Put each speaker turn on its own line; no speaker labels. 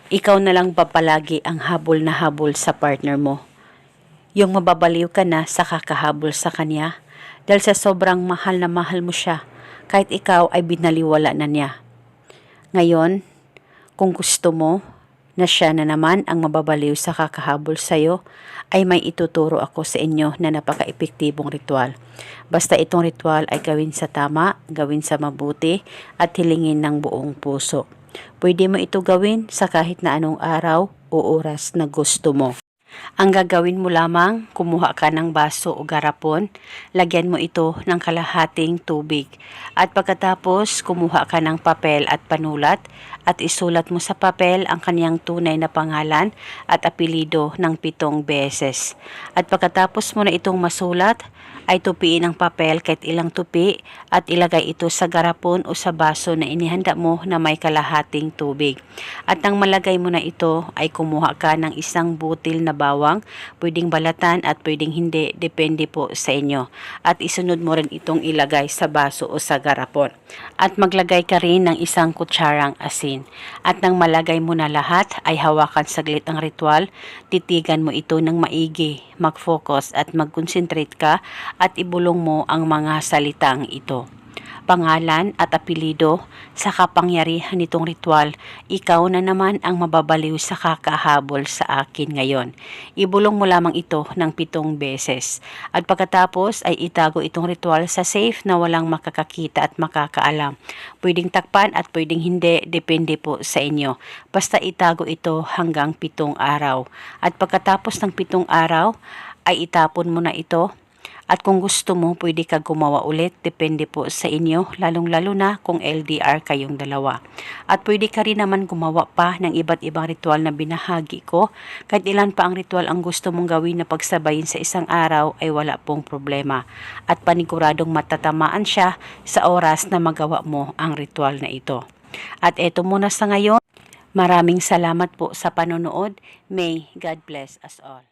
ikaw na lang ba palagi ang habol na habol sa partner mo? Yung mababaliw ka na sa kakahabol sa kanya dahil sa sobrang mahal na mahal mo siya kahit ikaw ay binaliwala na niya. Ngayon, kung gusto mo na siya na naman ang mababaliw sa kakahabol sa'yo, ay may ituturo ako sa inyo na napaka-epektibong ritual. Basta itong ritual ay gawin sa tama, gawin sa mabuti at hilingin ng buong puso. Pwede mo ito gawin sa kahit na anong araw o oras na gusto mo. Ang gagawin mo lamang, kumuha ka ng baso o garapon, lagyan mo ito ng kalahating tubig. At pagkatapos, kumuha ka ng papel at panulat at isulat mo sa papel ang kaniyang tunay na pangalan at apelido ng 7 beses. At pagkatapos mo na itong masulat, ay tupiin ang papel kahit ilang tupi at ilagay ito sa garapon o sa baso na inihanda mo na may kalahating tubig. At nang malagay mo na ito, ay kumuha ka ng isang butil na bawang, pwedeng balatan at pwedeng hindi, depende po sa inyo. At isunod mo rin itong ilagay sa baso o sa garapon. At maglagay ka rin ng isang kutsarang asin. At nang malagay mo na lahat, ay hawakan saglit ang ritual, titigan mo ito ng maigi, mag-focus at mag-concentrate ka at ibulong mo ang mga salitang ito. Pangalan at apelido sa kapangyarihan nitong ritual, ikaw na naman ang mababaliw sa kakahabol sa akin ngayon. Ibulong mo lamang ito ng 7 beses. At pagkatapos ay itago itong ritual sa safe na walang makakakita at makakaalam. Pwedeng takpan at pwedeng hindi, depende po sa inyo. Basta itago ito hanggang 7 araw. At pagkatapos ng 7 araw, ay itapon mo na ito. At kung gusto mo, pwede ka gumawa ulit. Depende po sa inyo, lalong-lalo na kung LDR kayong dalawa. At pwede ka rin naman gumawa pa ng iba't ibang ritual na binahagi ko. Kahit ilan pa ang ritual ang gusto mong gawin na pagsabayin sa isang araw ay wala pong problema. At paniguradong matatamaan siya sa oras na magawa mo ang ritual na ito. At eto muna sa ngayon. Maraming salamat po sa panonood. May God bless us all.